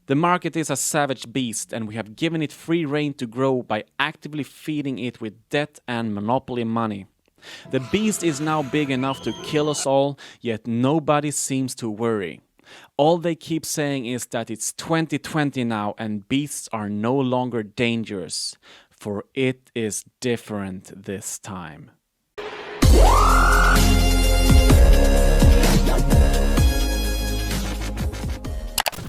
The market is a savage beast, and we have given it free rein to grow by actively feeding it with debt and monopoly money. The beast is now big enough to kill us all, yet nobody seems to worry. All they keep saying is that it's 2020 now and beasts are no longer dangerous, for it is different this time.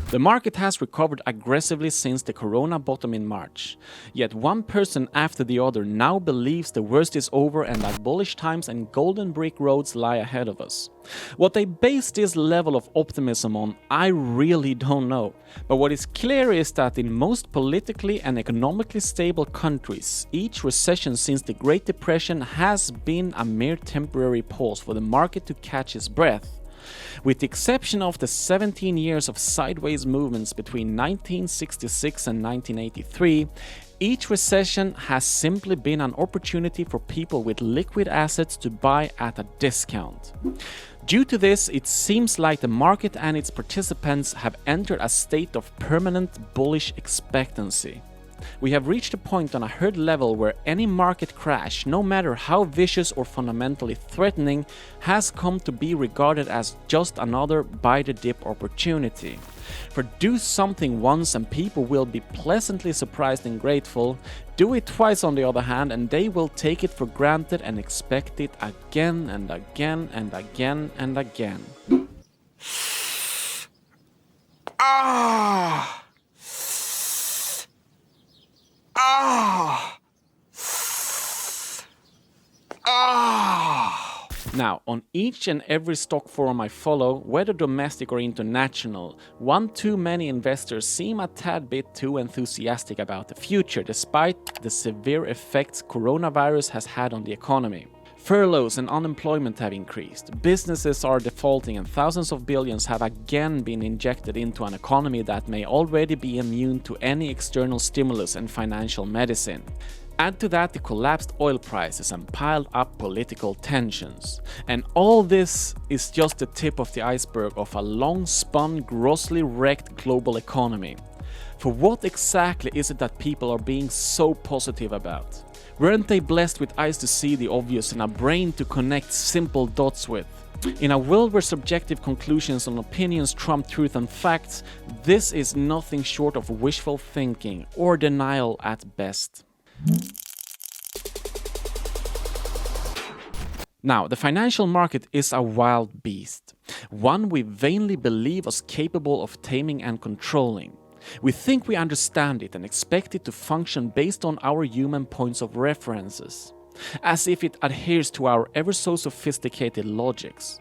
The market has recovered aggressively since the corona bottom in March. Yet one person after the other now believes the worst is over and that bullish times and golden brick roads lie ahead of us. What they base this level of optimism on, I really don't know. But what is clear is that in most politically and economically stable countries, each recession since the Great Depression has been a mere temporary pause for the market to catch its breath. With the exception of the 17 years of sideways movements between 1966 and 1983, each recession has simply been an opportunity for people with liquid assets to buy at a discount. Due to this, it seems like the market and its participants have entered a state of permanent bullish expectancy. We have reached a point on a herd level where any market crash, no matter how vicious or fundamentally threatening, has come to be regarded as just another buy-the-dip opportunity. For do something once and people will be pleasantly surprised and grateful. Do it twice on the other hand and they will take it for granted and expect it again and again and again and again. Now, on each and every stock forum I follow, whether domestic or international, one too many investors seem a tad bit too enthusiastic about the future, despite the severe effects coronavirus has had on the economy. Furloughs and unemployment have increased, businesses are defaulting and thousands of billions have again been injected into an economy that may already be immune to any external stimulus and financial medicine. Add to that the collapsed oil prices and piled up political tensions. And all this is just the tip of the iceberg of a long-spun, grossly wrecked global economy. For what exactly is it that people are being so positive about? Weren't they blessed with eyes to see the obvious and a brain to connect simple dots with? In a world where subjective conclusions and opinions trump truth and facts, this is nothing short of wishful thinking or denial at best. Now, the financial market is a wild beast, one we vainly believe us capable of taming and controlling. We think we understand it and expect it to function based on our human points of references, as if it adheres to our ever so sophisticated logics.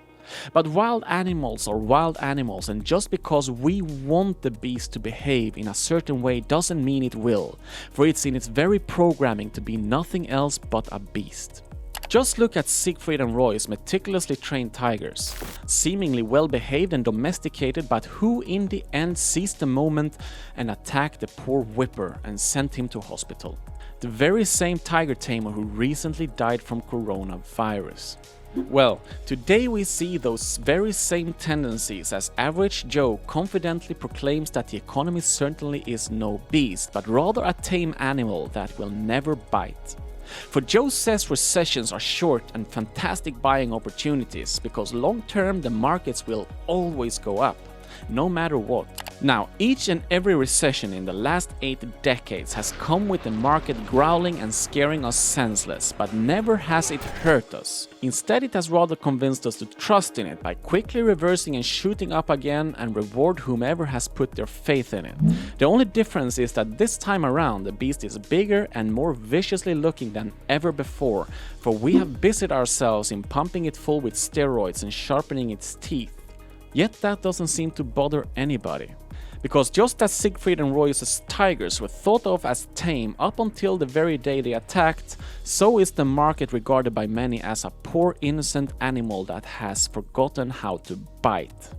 But wild animals are wild animals, and just because we want the beast to behave in a certain way doesn't mean it will, for it's in its very programming to be nothing else but a beast. Just look at Siegfried and Roy's meticulously trained tigers, seemingly well behaved and domesticated, but who in the end seized the moment and attacked the poor whipper and sent him to hospital. The very same tiger tamer who recently died from coronavirus. Well, today we see those very same tendencies as average Joe confidently proclaims that the economy certainly is no beast, but rather a tame animal that will never bite. For Joe says recessions are short and fantastic buying opportunities because long term the markets will always go up, no matter what. Now, each and every recession in the last 8 decades has come with the market growling and scaring us senseless, but never has it hurt us. Instead, it has rather convinced us to trust in it by quickly reversing and shooting up again and reward whomever has put their faith in it. The only difference is that this time around the beast is bigger and more viciously looking than ever before, for we have busied ourselves in pumping it full with steroids and sharpening its teeth. Yet that doesn't seem to bother anybody. Because just as Siegfried and Roy's tigers were thought of as tame up until the very day they attacked, so is the market regarded by many as a poor innocent animal that has forgotten how to bite.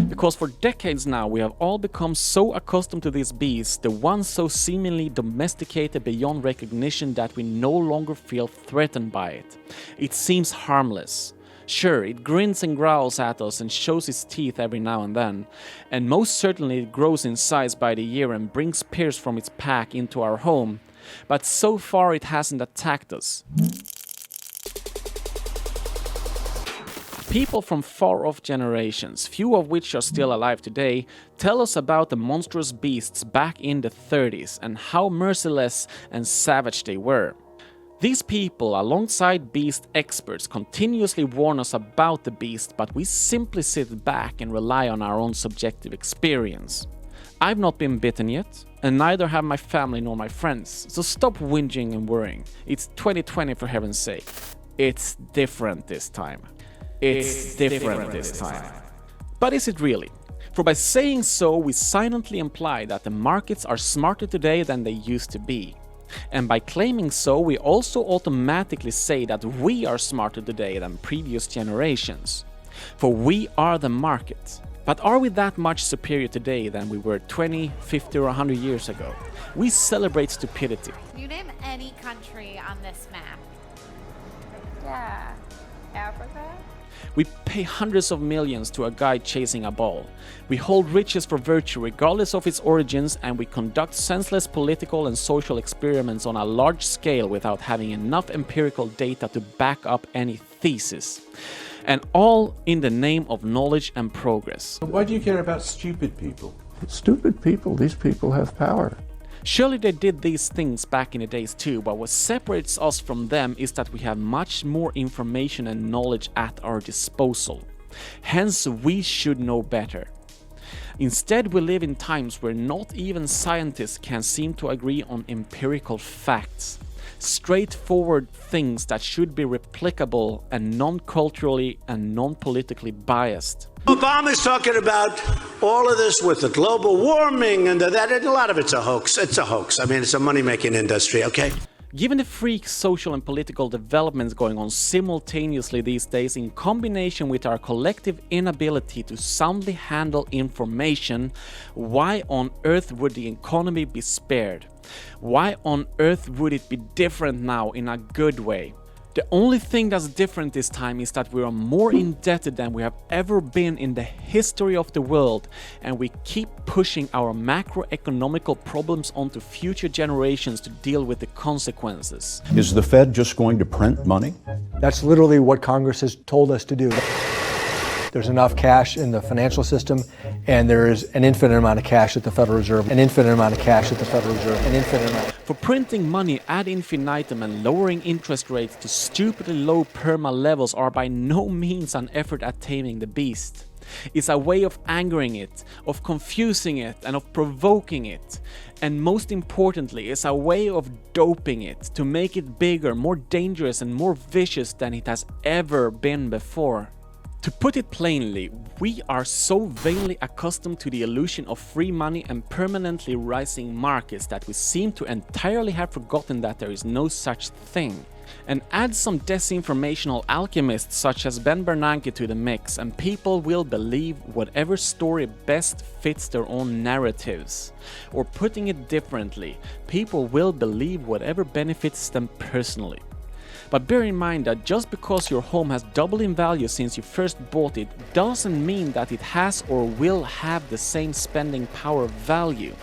Because for decades now we have all become so accustomed to this beast, the one so seemingly domesticated beyond recognition, that we no longer feel threatened by it. It seems harmless. Sure, it grins and growls at us and shows its teeth every now and then, and most certainly it grows in size by the year and brings peers from its pack into our home, but so far it hasn't attacked us. People from far-off generations, few of which are still alive today, tell us about the monstrous beasts back in the 30s and how merciless and savage they were. These people, alongside beast experts, continuously warn us about the beast, but we simply sit back and rely on our own subjective experience. I've not been bitten yet, and neither have my family nor my friends, so stop whinging and worrying. It's 2020 for heaven's sake. It's different this time. It's different this time. But is it really? For by saying so, we silently imply that the markets are smarter today than they used to be. And by claiming so, we also automatically say that we are smarter today than previous generations. For we are the market. But are we that much superior today than we were 20, 50 or 100 years ago? We celebrate stupidity. Can you name any country on this map? Yeah. Africa? We pay hundreds of millions to a guy chasing a ball. We hold riches for virtue regardless of its origins, and we conduct senseless political and social experiments on a large scale without having enough empirical data to back up any thesis. And all in the name of knowledge and progress. Why do you care about stupid people? Stupid people, these people have power. Surely they did these things back in the days too, but what separates us from them is that we have much more information and knowledge at our disposal. Hence, we should know better. Instead, we live in times where not even scientists can seem to agree on empirical facts. Straightforward things that should be replicable and non-culturally and non-politically biased. Obama's talking about all of this with the global warming and that, and a lot of it's a hoax. It's a hoax. I mean, it's a money-making industry, okay? Given the freak social and political developments going on simultaneously these days, in combination with our collective inability to soundly handle information, why on earth would the economy be spared? Why on earth would it be different now in a good way? The only thing that's different this time is that we are more indebted than we have ever been in the history of the world, and we keep pushing our macroeconomical problems onto future generations to deal with the consequences. Is the Fed just going to print money? That's literally what Congress has told us to do. There's enough cash in the financial system, and there is an infinite amount of cash at the Federal Reserve, an infinite amount of cash at the Federal Reserve, an infinite amount. For printing money ad infinitum and lowering interest rates to stupidly low perma levels are by no means an effort at taming the beast. It's a way of angering it, of confusing it, and of provoking it. And most importantly, it's a way of doping it to make it bigger, more dangerous, and more vicious than it has ever been before. To put it plainly, we are so vainly accustomed to the illusion of free money and permanently rising markets that we seem to entirely have forgotten that there is no such thing. And add some disinformational alchemists such as Ben Bernanke to the mix, and people will believe whatever story best fits their own narratives. Or putting it differently, people will believe whatever benefits them personally. But bear in mind that just because your home has doubled in value since you first bought it doesn't mean that it has or will have the same spending power value.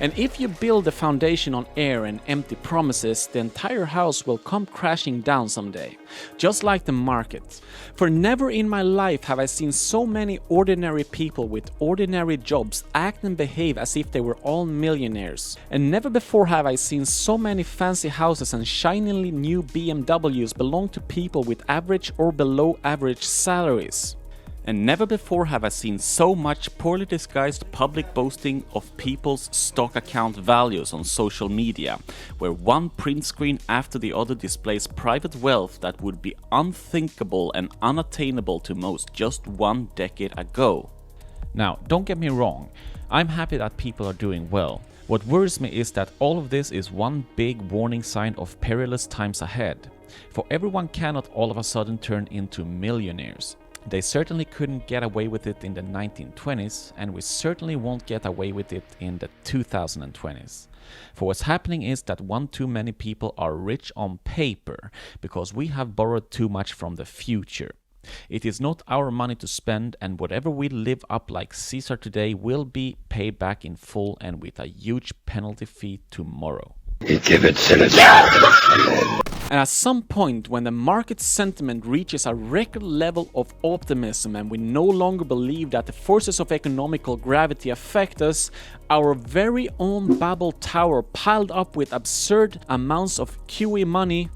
And if you build the foundation on air and empty promises, the entire house will come crashing down someday, just like the market. For never in my life have I seen so many ordinary people with ordinary jobs act and behave as if they were all millionaires. And never before have I seen so many fancy houses and shiningly new BMWs belong to people with average or below average salaries. And never before have I seen so much poorly disguised public boasting of people's stock account values on social media, where one print screen after the other displays private wealth that would be unthinkable and unattainable to most just 1 decade ago. Now, don't get me wrong, I'm happy that people are doing well. What worries me is that all of this is one big warning sign of perilous times ahead. For everyone cannot all of a sudden turn into millionaires. They certainly couldn't get away with it in the 1920s, and we certainly won't get away with it in the 2020s. For what's happening is that one too many people are rich on paper because we have borrowed too much from the future. It is not our money to spend, and whatever we live up like Caesar today will be paid back in full and with a huge penalty fee tomorrow. And at some point, when the market sentiment reaches a record level of optimism and we no longer believe that the forces of economical gravity affect us, our very own Babel Tower piled up with absurd amounts of QE money,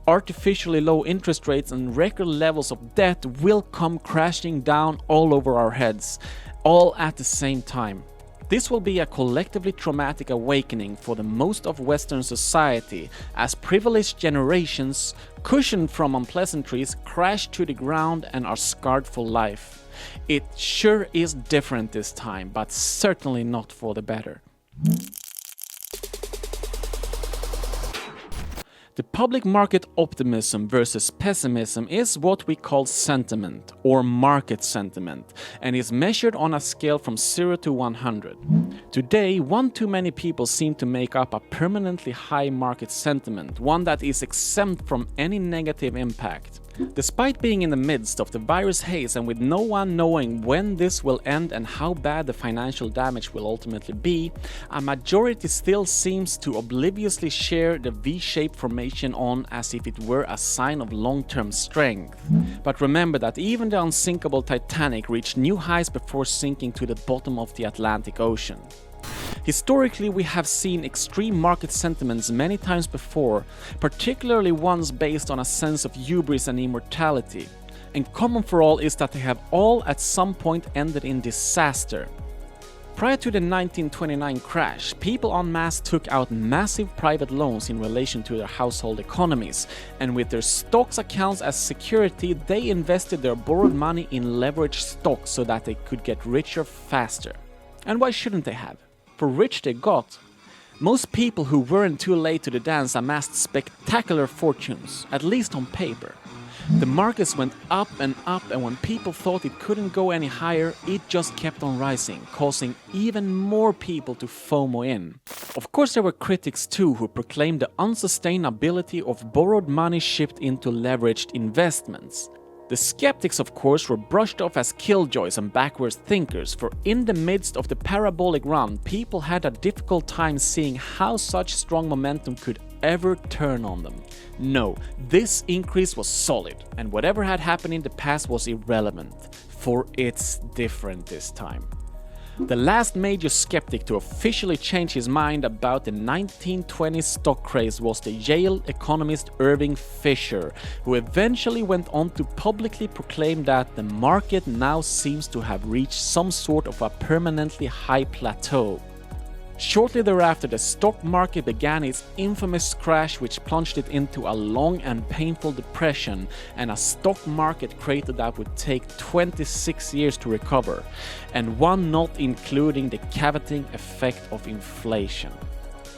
artificially low interest rates and record levels of debt will come crashing down all over our heads, all at the same time. This will be a collectively traumatic awakening for the most of Western society, as privileged generations, cushioned from unpleasantries, crash to the ground and are scarred for life. It sure is different this time, but certainly not for the better. The public market optimism versus pessimism is what we call sentiment, or market sentiment, and is measured on a scale from 0 to 100. Today, one too many people seem to make up a permanently high market sentiment, one that is exempt from any negative impact. Despite being in the midst of the virus haze and with no one knowing when this will end and how bad the financial damage will ultimately be, a majority still seems to obliviously share the V-shaped formation on as if it were a sign of long-term strength. But remember that even the unsinkable Titanic reached new heights before sinking to the bottom of the Atlantic Ocean. Historically, we have seen extreme market sentiments many times before, particularly ones based on a sense of hubris and immortality. And common for all is that they have all at some point ended in disaster. Prior to the 1929 crash, people en masse took out massive private loans in relation to their household economies, and with their stocks accounts as security, they invested their borrowed money in leveraged stocks so that they could get richer faster. And why shouldn't they have? For rich they got. Most people who weren't too late to the dance amassed spectacular fortunes, at least on paper. The markets went up, and when people thought it couldn't go any higher, it just kept on rising, causing even more people to FOMO in. Of course, there were critics too who proclaimed the unsustainability of borrowed money shipped into leveraged investments. The skeptics, of course, were brushed off as killjoys and backwards thinkers, for in the midst of the parabolic run, people had a difficult time seeing how such strong momentum could ever turn on them. No, this increase was solid, and whatever had happened in the past was irrelevant, for it's different this time. The last major skeptic to officially change his mind about the 1920s stock craze was the Yale economist Irving Fisher, who eventually went on to publicly proclaim that the market now seems to have reached some sort of a permanently high plateau. Shortly thereafter, the stock market began its infamous crash, which plunged it into a long and painful depression and a stock market crater that would take 26 years to recover, and one not including the cavitating effect of inflation.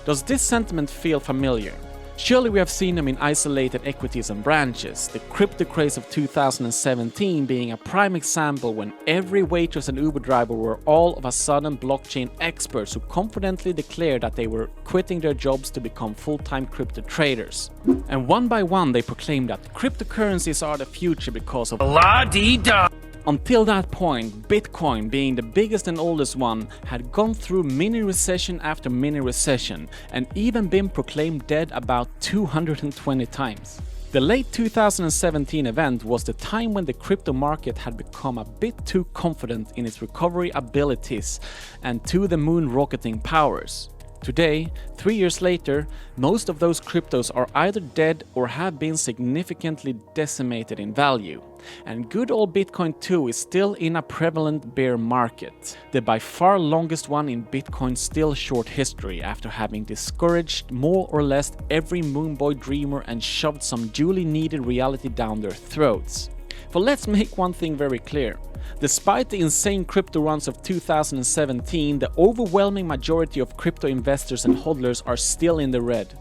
Does this sentiment feel familiar? Surely we have seen them in isolated equities and branches, the crypto craze of 2017 being a prime example when every waitress and Uber driver were all of a sudden blockchain experts who confidently declared that they were quitting their jobs to become full-time crypto traders. And one by one they proclaimed that cryptocurrencies are the future because of la-dee-da. Until that point, Bitcoin, being the biggest and oldest one, had gone through mini-recession after mini-recession and even been proclaimed dead about 220 times. The late 2017 event was the time when the crypto market had become a bit too confident in its recovery abilities and to the moon rocketing powers. Today, 3 years later, most of those cryptos are either dead or have been significantly decimated in value. And good old Bitcoin too is still in a prevalent bear market, the by far longest one in Bitcoin's still short history, after having discouraged more or less every moonboy dreamer and shoved some duly needed reality down their throats. For let's make one thing very clear. Despite the insane crypto runs of 2017, the overwhelming majority of crypto investors and hodlers are still in the red.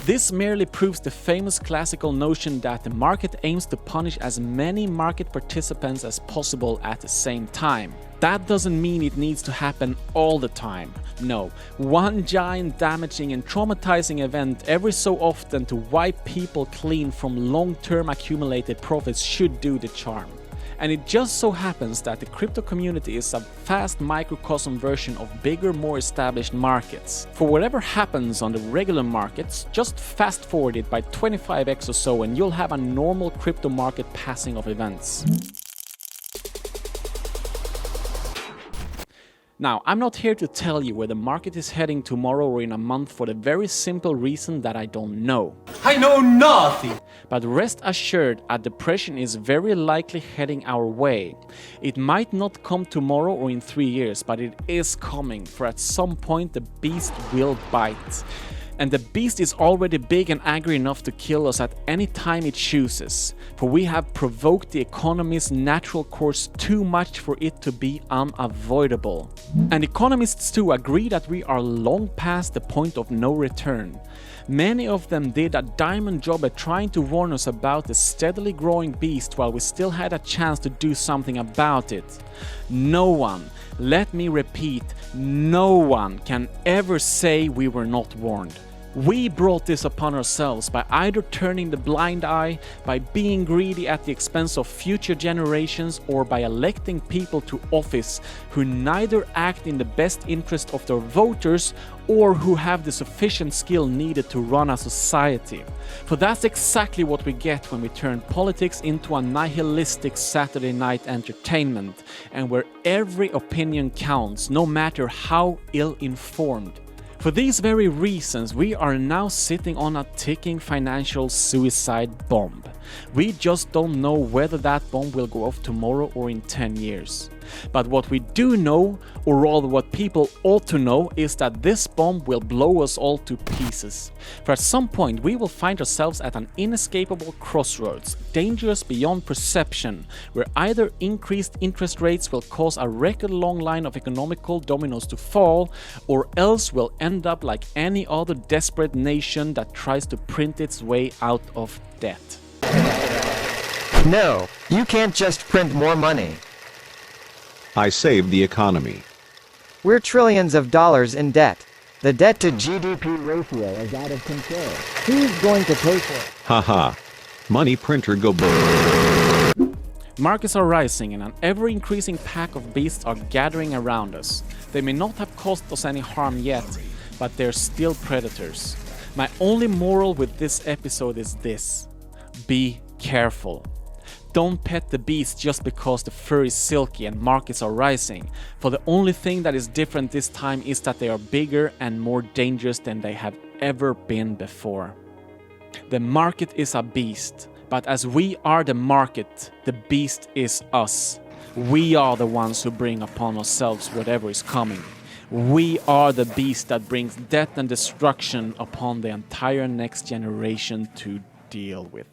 This merely proves the famous classical notion that the market aims to punish as many market participants as possible at the same time. That doesn't mean it needs to happen all the time. No, one giant damaging and traumatizing event every so often to wipe people clean from long-term accumulated profits should do the charm. And it just so happens that the crypto community is a fast microcosm version of bigger, more established markets. For whatever happens on the regular markets, just fast forward it by 25x or so and you'll have a normal crypto market passing of events. Now, I'm not here to tell you where the market is heading tomorrow or in a month for the very simple reason that I don't know. I know nothing! But rest assured, a depression is very likely heading our way. It might not come tomorrow or in 3 years, but it is coming, for at some point the beast will bite. And the beast is already big and angry enough to kill us at any time it chooses, for we have provoked the economy's natural course too much for it to be unavoidable. And economists too agree that we are long past the point of no return. Many of them did a diamond job at trying to warn us about the steadily growing beast while we still had a chance to do something about it. No one, let me repeat, no one can ever say we were not warned. We brought this upon ourselves by either turning the blind eye, by being greedy at the expense of future generations, or by electing people to office who neither act in the best interest of their voters or who have the sufficient skill needed to run a society. For that's exactly what we get when we turn politics into a nihilistic Saturday night entertainment, and where every opinion counts, no matter how ill-informed. For these very reasons, we are now sitting on a ticking financial suicide bomb. We just don't know whether that bomb will go off tomorrow or in 10 years. But what we do know, or rather what people ought to know, is that this bomb will blow us all to pieces. For at some point we will find ourselves at an inescapable crossroads, dangerous beyond perception, where either increased interest rates will cause a record-long line of economical dominoes to fall, or else we'll end up like any other desperate nation that tries to print its way out of debt. No, you can't just print more money. I saved the economy. We're trillions of dollars in debt. The debt to GDP ratio is out of control. Who's going to pay for it? Haha. Money printer go boom. Markets are rising and an ever-increasing pack of beasts are gathering around us. They may not have caused us any harm yet, but they're still predators. My only moral with this episode is this: be careful. Don't pet the beast just because the fur is silky and markets are rising, for the only thing that is different this time is that they are bigger and more dangerous than they have ever been before. The market is a beast, but as we are the market, the beast is us. We are the ones who bring upon ourselves whatever is coming. We are the beast that brings death and destruction upon the entire next generation to deal with.